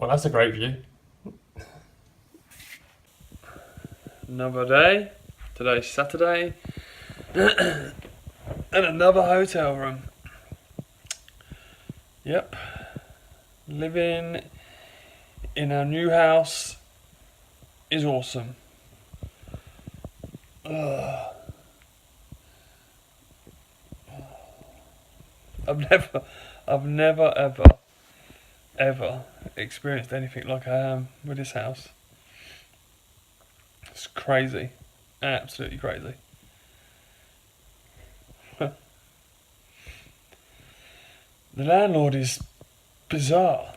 Well, that's a great view. Another day. Today's Saturday. And another hotel room. Yep. Living in our new house is awesome. Ugh. I've never ever experienced anything like I am with this house. It's crazy. Absolutely crazy. The landlord is bizarre.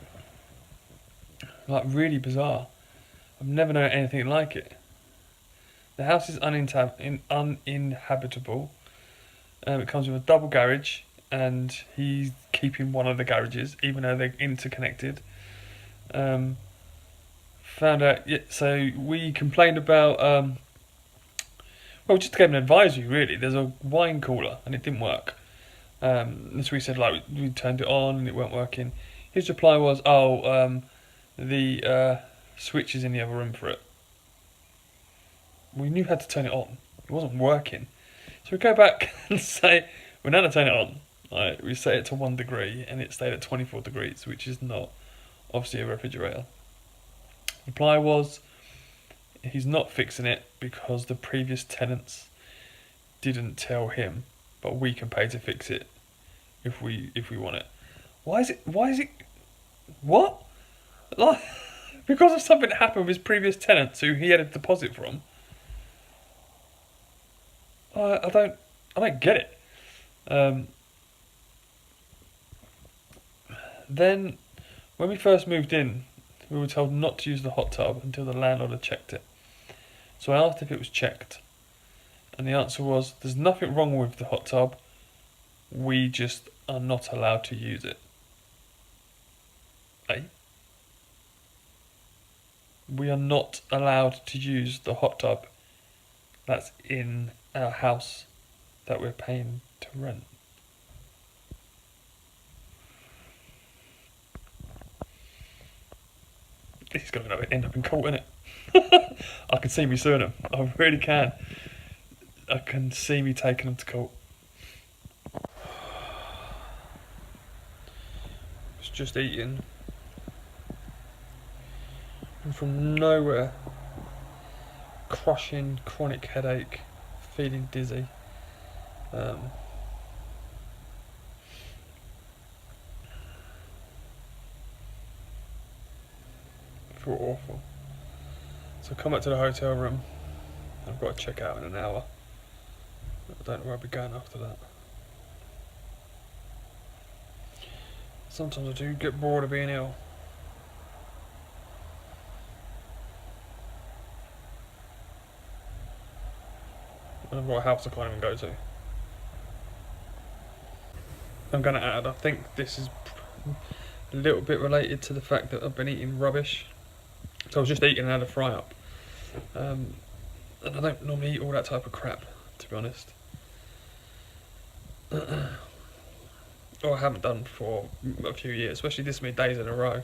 Like, really bizarre. I've never known anything like it. The house is uninhabitable. It comes with a double garage, and he's keeping one of the garages, even though they're interconnected. Found out, so we complained about, well, just gave an advisory really. There's a wine cooler and it didn't work. So we said, like, we turned it on and it weren't working. His reply was, the switch is in the other room for it. We knew how to turn it on. It wasn't working. So we go back and say, we're now to turn it on. Right, we set it to 1 degree and it stayed at 24 degrees, which is not obviously a refrigerator. Reply was, he's not fixing it because the previous tenants didn't tell him, but we can pay to fix it if we want it. Why is it what? Like, because of something that happened with his previous tenants who he had a deposit from. I don't get it. Then when we first moved in, we were told not to use the hot tub until the landlord had checked it. So I asked if it was checked, and the answer was, there's nothing wrong with the hot tub, we just are not allowed to use it. We are not allowed to use the hot tub that's in our house that we're paying to rent. This is going to end up in court, isn't it? I can see me suing them. I really can. I can see me taking them to court. Was just eating. And from nowhere, crushing chronic headache, feeling dizzy. Feel awful. So I come back to the hotel room. I've got to check out in an hour. I don't know where I'll be going after that. Sometimes I do get bored of being ill. I've got a house I can't even go to. I'm going to add, I think this is a little bit related to the fact that I've been eating rubbish. So I was just eating and had a fry up. And I don't normally eat all that type of crap, to be honest. Or I haven't done for a few years, especially this many days in a row.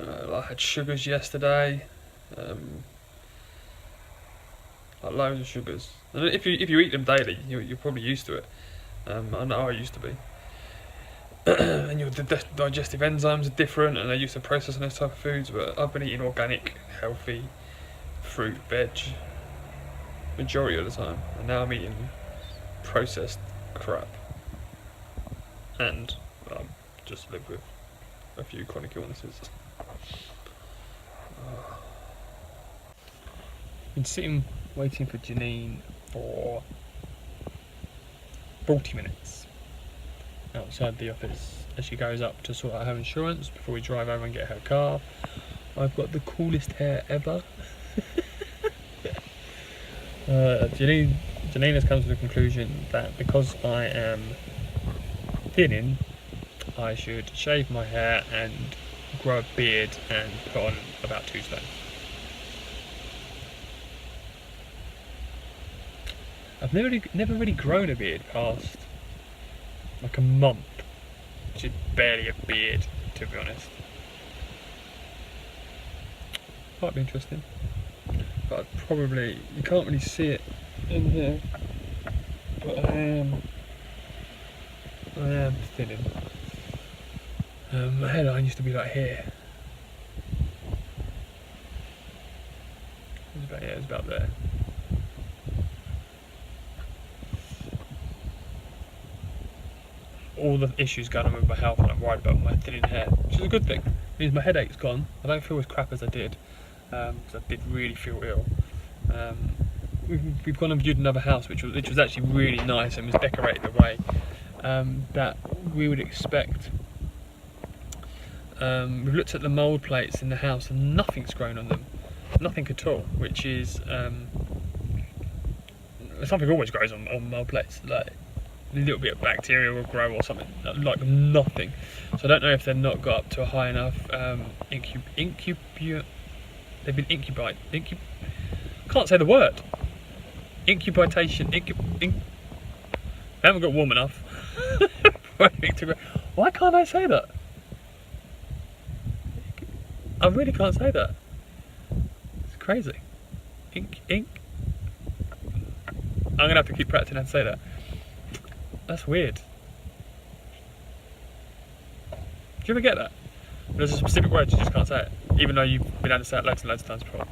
I had sugars yesterday. Like loads of sugars. And if you eat them daily, you're probably used to it. I know I used to be. And your digestive enzymes are different, and they're used to processing those type of foods. But I've been eating organic, healthy fruit, veg, majority of the time, and now I'm eating processed crap. And just live with a few chronic illnesses. Been sitting waiting for Janine for 40 minutes outside the office as she goes up to sort out her insurance before we drive over and get her car. I've got the coolest hair ever. Janine has come to the conclusion that because I am thinning, I should shave my hair and grow a beard and put on about 2 stone. I've never really grown a beard past like a month, which is barely a beard. to be honest. Might be interesting, but I'd probably, you can't really see it in here, but I am thinning. My hairline used to be like here. It was about there. All the issues going on with my health, and I'm worried about my thinning hair, which is a good thing. It means my headache's gone. I don't feel as crap as I did, because I did really feel ill. We've gone and viewed another house, which was actually really nice and was decorated the way that we would expect. We've looked at the mould plates in the house, and nothing's grown on them, nothing at all. Which is something always grows on mould plates, like a little bit of bacteria will grow or something, like nothing. So I don't know if they've not got up to a high enough they've been incubated. Can't say the word. Incubitation. They haven't got warm enough. Why can't I say that? I really can't say that. It's crazy. I'm gonna have to keep practicing how to say that. That's weird. Do you ever get that? There's a specific word you just can't say it, even though you've been able to say it loads and loads of times before.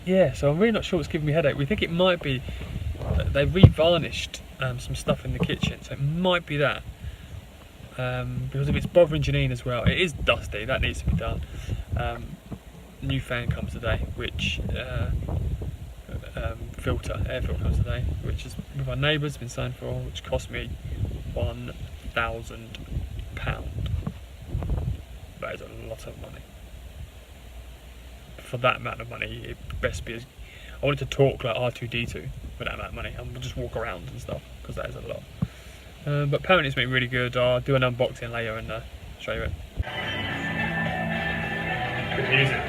Yeah, so I'm really not sure what's giving me a headache. We think it might be that they re-varnished some stuff in the kitchen, so it might be that. Because if it's bothering Janine as well, it is dusty, that needs to be done. New fan comes today, which air filter comes today, which is with our neighbours been signed for, which cost me £1,000. That is a lot of money. For that amount of money, it best be as, I wanted to talk like R2-D2 for that amount of money, and we'll just walk around and stuff, because that is a lot. But apparently it's been really good. I'll do an unboxing later and show you it. Good music.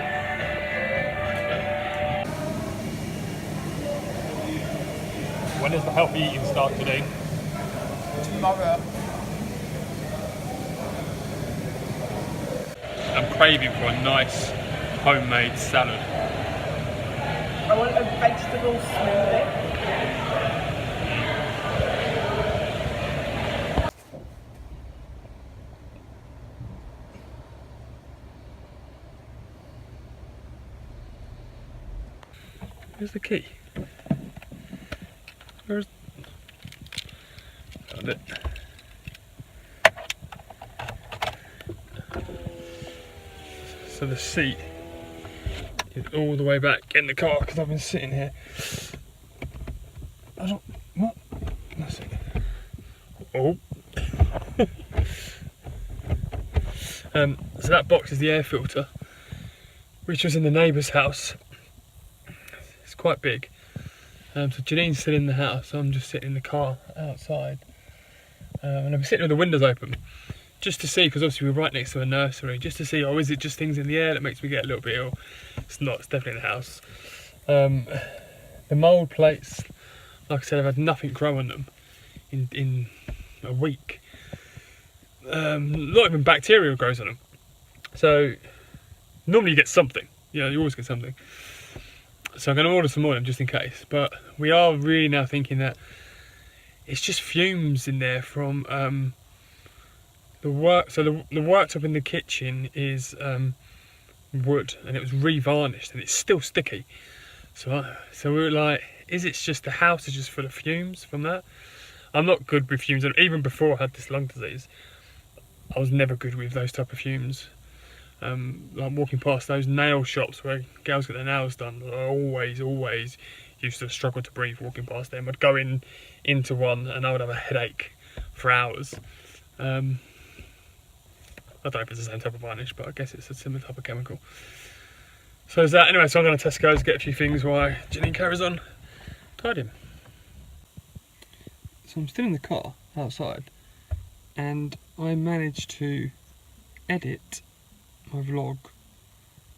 When does the healthy eating start today? Tomorrow. I'm craving for a nice homemade salad. I want a vegetable smoothie. Where's the key? Where's... Found it. So the seat is all the way back in the car because I've been sitting here. I don't... What? That's it. Oh. So that box is the air filter, which was in the neighbour's house. It's quite big. So Janine's still in the house, so I'm just sitting in the car outside. And I'm sitting with the windows open, just to see, because obviously we're right next to a nursery, just to see, oh, is it just things in the air that makes me get a little bit ill? It's not, it's definitely in the house. The mould plates, like I said, I've had nothing grow on them in a week. Not even bacteria grows on them. So normally you get something, you always get something. So I'm going to order some more of them just in case. But we are really now thinking that it's just fumes in there from the work. So the worktop in the kitchen is wood, and it was re-varnished, and it's still sticky. So we were like, is it just the house is just full of fumes from that? I'm not good with fumes, and even before I had this lung disease, I was never good with those type of fumes. Like walking past those nail shops where girls get their nails done, I always used to struggle to breathe walking past them. I'd go into one and I would have a headache for hours. I don't know if it's the same type of varnish, but I guess it's a similar type of chemical. So is that anyway? So I'm going to Tesco's, get a few things while Janine carries on tidying. So I'm still in the car outside, and I managed to edit my vlog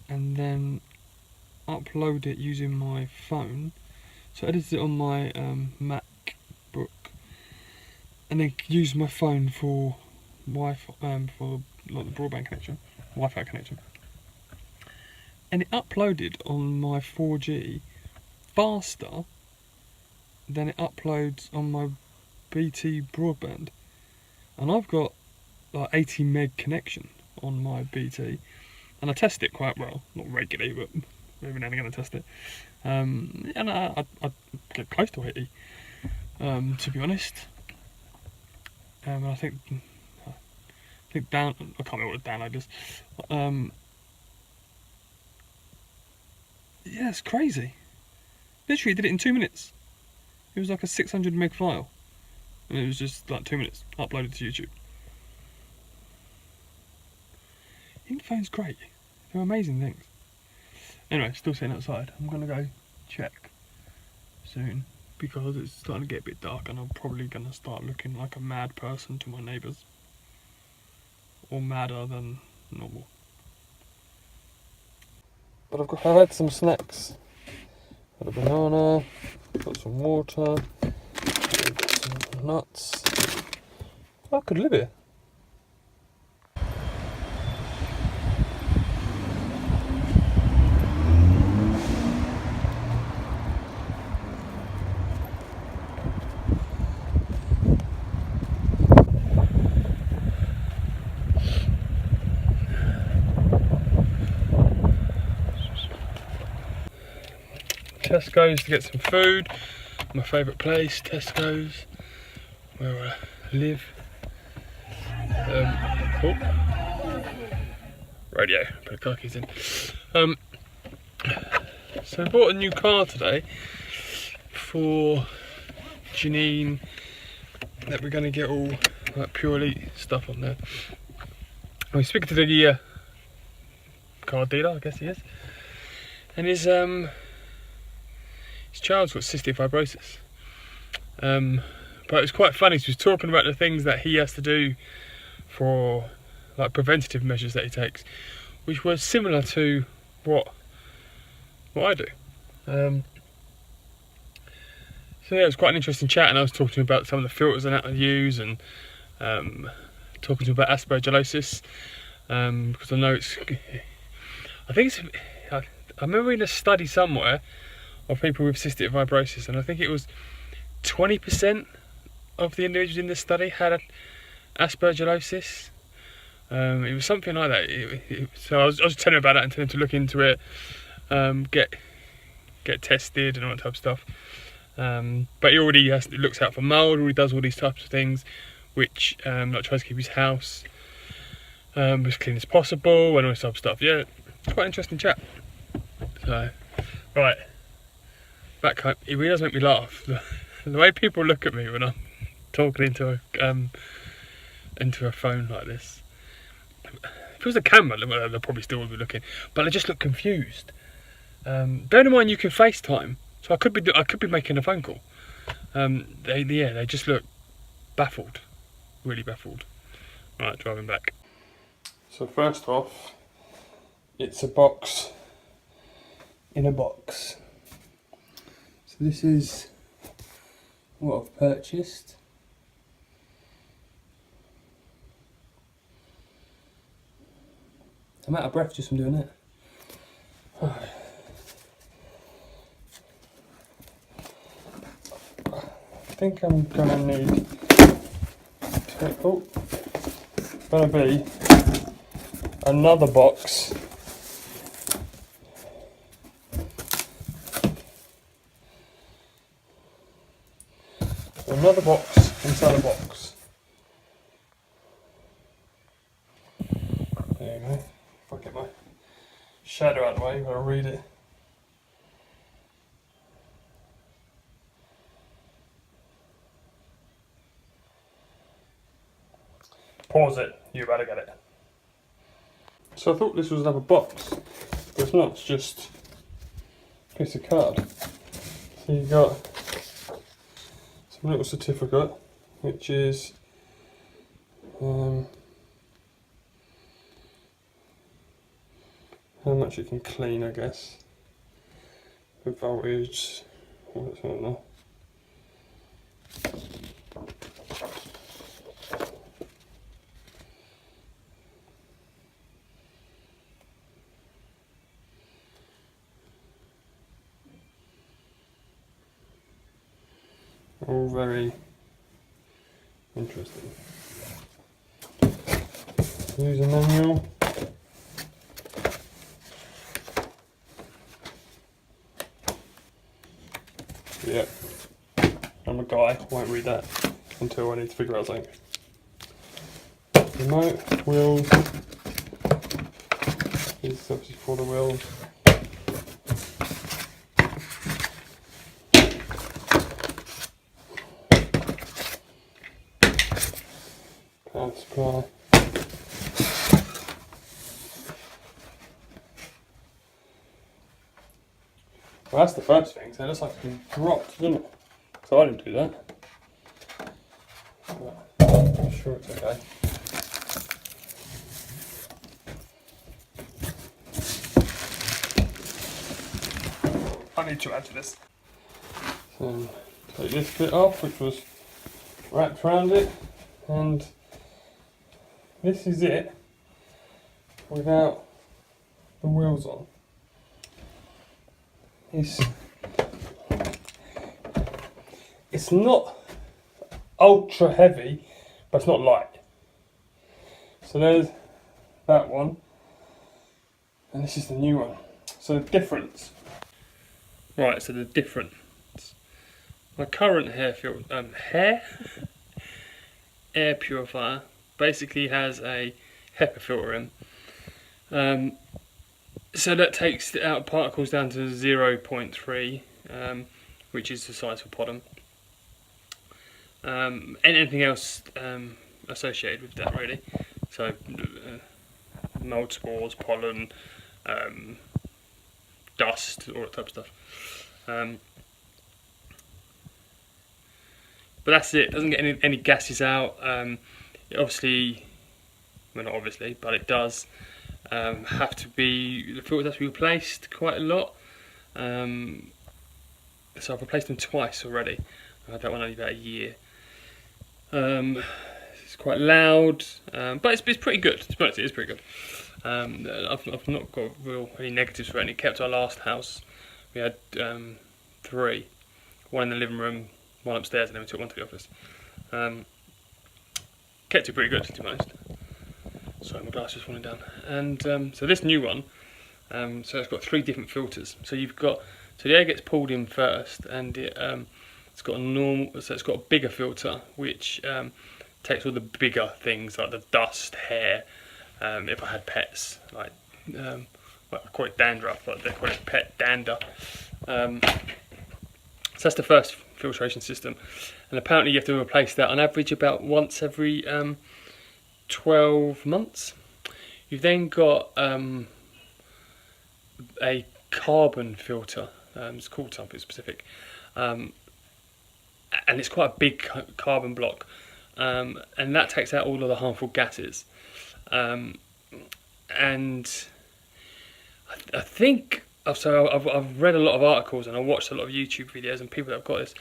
and then upload it using my phone. So I edited it on my MacBook, and then used my phone for Wi-Fi for like the broadband connection, Wi-Fi connection, and it uploaded on my 4G faster than it uploads on my BT broadband, and I've got like 80 meg connection on my BT, and I test it quite well, not regularly, but every now and again I test it, and I get close to 80, to be honest. And I think down, I can't remember what the download is. Yeah, it's crazy. Literally did it in 2 minutes. It was like a 600 meg file, and it was just like 2 minutes uploaded to YouTube. Infophone's great. They're amazing things. Anyway, still sitting outside. I'm gonna go check soon because it's starting to get a bit dark, and I'm probably gonna start looking like a mad person to my neighbours, or madder than normal. But I've had some snacks. Got a banana, got some water, got some nuts. I could live here. Tesco's to get some food. My favourite place, Tesco's, where I live. Radio, put the car keys in. So I bought a new car today for Janine, that we're going to get all like Pure Elite stuff on there. I'm speaking to the car dealer, I guess he is, and his child's got cystic fibrosis. But it was quite funny. He was talking about the things that he has to do for like preventative measures that he takes, which was similar to what I do. So yeah, it was quite an interesting chat, and I was talking to him about some of the filters and that I use, and talking to him about aspergillosis, because I know I remember reading a study somewhere of people with cystic fibrosis, and I think it was 20% of the individuals in this study had aspergillosis. It was something like that. So I was telling him about that and telling him to look into it, get tested and all that type of stuff. But he already looks out for mould, already does all these types of things, which like tries to keep his house as clean as possible and all this type of stuff. Yeah, it's quite an interesting chat. So, right. Back home, it really does make me laugh. The way people look at me when I'm talking into a phone like this. If it was a camera, they'll probably still would be looking, but they just look confused. Bear in mind you can FaceTime, so I could be making a phone call. They just look baffled, really baffled. Right, driving back. So first off, it's a box in a box. So this is what I've purchased. I'm out of breath just from doing it. I think I'm gonna need gonna be another box. Another box inside a box. There you go. If I get my shadow out of the way, I'll read it. Pause it, you better get it. So I thought this was another box, but it's not, it's just a piece of card. So you got some little certificate, which is how much it can clean, I guess. The voltage, what's on there. All very interesting. User manual. Yeah, I'm a guy, won't read that until I need to figure out something. Remote, wheels. This is obviously for the wheels. Power supply. Well, that's the first thing, so it looks like it's been dropped, doesn't it? So I didn't do that. But I'm sure it's okay. I need to add to this. So take this bit off, which was wrapped around it, and this is it without the wheels on. It's not ultra heavy, but it's not light. So there's that one, and this is the new one. So the difference. Right, so the difference. My current air purifier basically has a HEPA filter in. So that takes the outer particles down to 0.3, which is the size for pollen. And anything else associated with that, really. So mold spores, pollen, dust, all that type of stuff. But that's it. Doesn't get any gases out. It obviously, well, not obviously, but it does. Have to be, the filters have to be replaced quite a lot, so I've replaced them twice already. I had that one only about a year. It's quite loud, but it's pretty good. To be honest, it is pretty good. I've not got any negatives for it, and it kept our last house. We had 3, one in the living room, one upstairs, and then we took one to the office. Kept it pretty good, to be honest. Sorry, my glass is falling down. And so this new one, so it's got 3 different filters. So you've got, so the air gets pulled in first, and it's got a normal, so it's got a bigger filter which takes all the bigger things like the dust, hair. If I had pets, like well, I call it dandruff, but they call it pet dander. So that's the first filtration system, and apparently you have to replace that on average about once every 12 months. You've then got a carbon filter, it's called something specific, and it's quite a big carbon block, and that takes out all of the harmful gases. And I think, so I've read a lot of articles and I watched a lot of YouTube videos and people that have got this,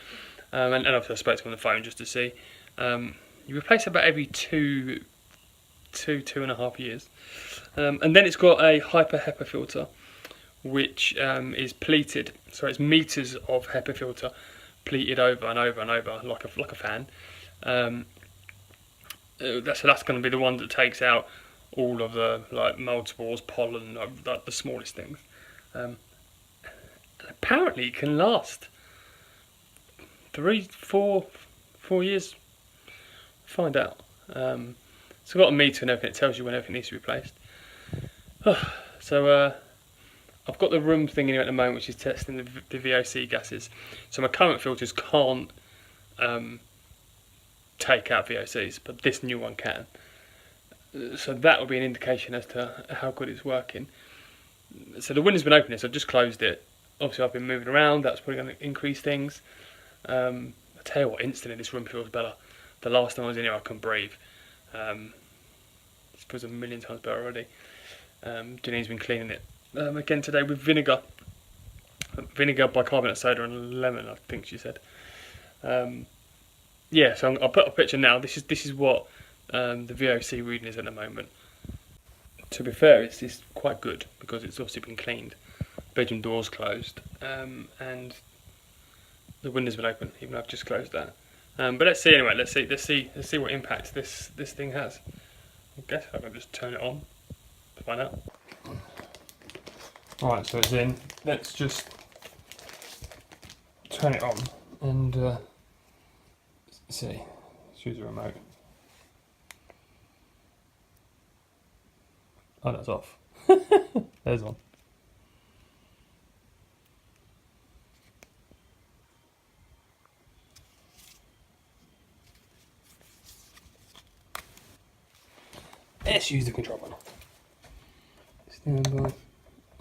and obviously I spoke to them on the phone just to see. You replace it about every 2.5 years, and then it's got a hyper HEPA filter, which is pleated. So it's meters of HEPA filter pleated over and over and over like a fan. That's going to be the one that takes out all of the like mold spores, pollen, like the smallest things. And apparently it can last 3-4 years. Find out. It's got a meter and everything. It tells you when everything needs to be replaced. So I've got the room thing in here at the moment, which is testing the VOC gases. So my current filters can't take out VOCs, but this new one can. So that will be an indication as to how good it's working. So the window's been open, so I've just closed it. Obviously I've been moving around, that's probably going to increase things. I tell you what, instantly this room feels better. The last time I was in here I couldn't breathe. It feels a million times better already. Janine's been cleaning it again today with vinegar. Vinegar, bicarbonate soda and lemon, I think she said. Yeah, so I'll put a picture now. This is what the VOC reading is at the moment. To be fair, it's quite good because it's obviously been cleaned. Bedroom door's closed, and The window's been open, even though I've just closed that. But let's see anyway. Let's see what impact this thing has. I guess I can just turn it on to find out. Alright, so it's in. Let's just turn it on and see. Let's use the remote. Oh, that's off. There's one. Let's use the control panel. Stand by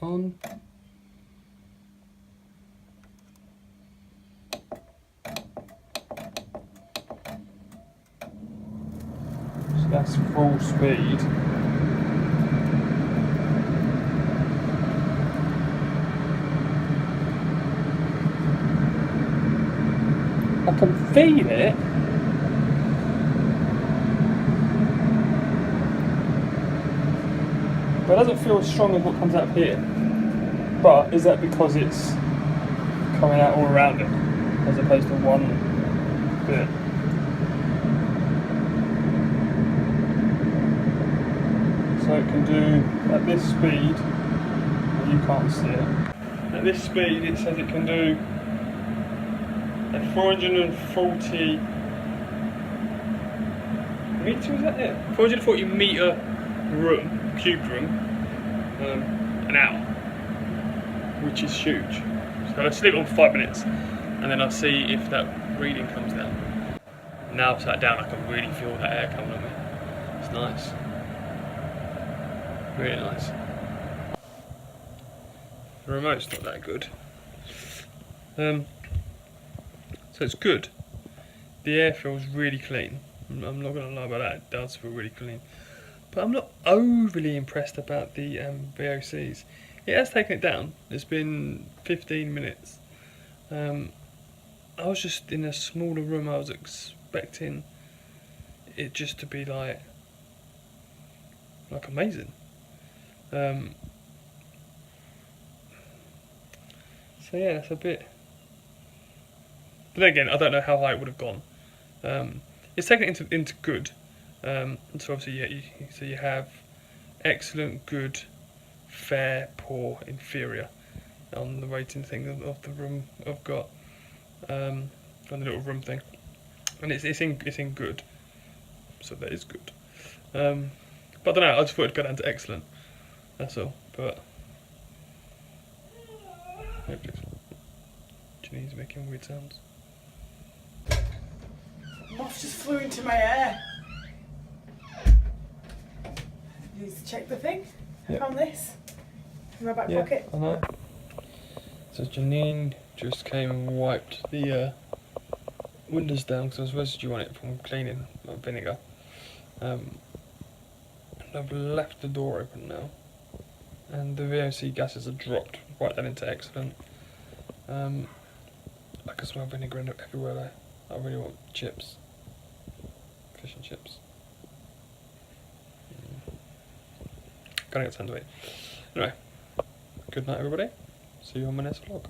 on. So that's full speed. I can feel it. But it doesn't feel as strong as what comes out here. But is that because it's coming out all around it, as opposed to one bit? So it can do, at this speed, well, you can't see it. At this speed it says it can do a 440 meters, is that it? 440 metre room, cubed room, an hour, which is huge. So let's leave it on for 5 minutes and then I'll see if that reading comes down. Now I've sat down, I can really feel that air coming at me. It's nice. Really nice. The remote's not that good. So it's good. The air feels really clean. I'm not going to lie about that, it does feel really clean. But I'm not overly impressed about the VOCs. It has taken it down. It's been 15 minutes. I was just in a smaller room. I was expecting it just to be like amazing. So yeah, that's a bit. But then again, I don't know how high it would have gone. It's taken it into good. And so obviously, yeah, you have excellent, good, fair, poor, inferior on the rating thing of the room I've got, on the little room thing, and it's in good, so that is good. But I don't know. I just thought it'd go down to excellent. That's all. But Janine's making weird sounds. Moth just flew into my ear. You need to check the thing. I found this in my back pocket. I know. So Janine just came and wiped the windows down because there was residue on it from cleaning, like vinegar. And I've left the door open now, and the VOC gases have dropped right down into excellent. I can smell vinegar everywhere there. I really want chips, fish and chips. Gotta get time to eat. Anyway, good night everybody. See you on my next vlog.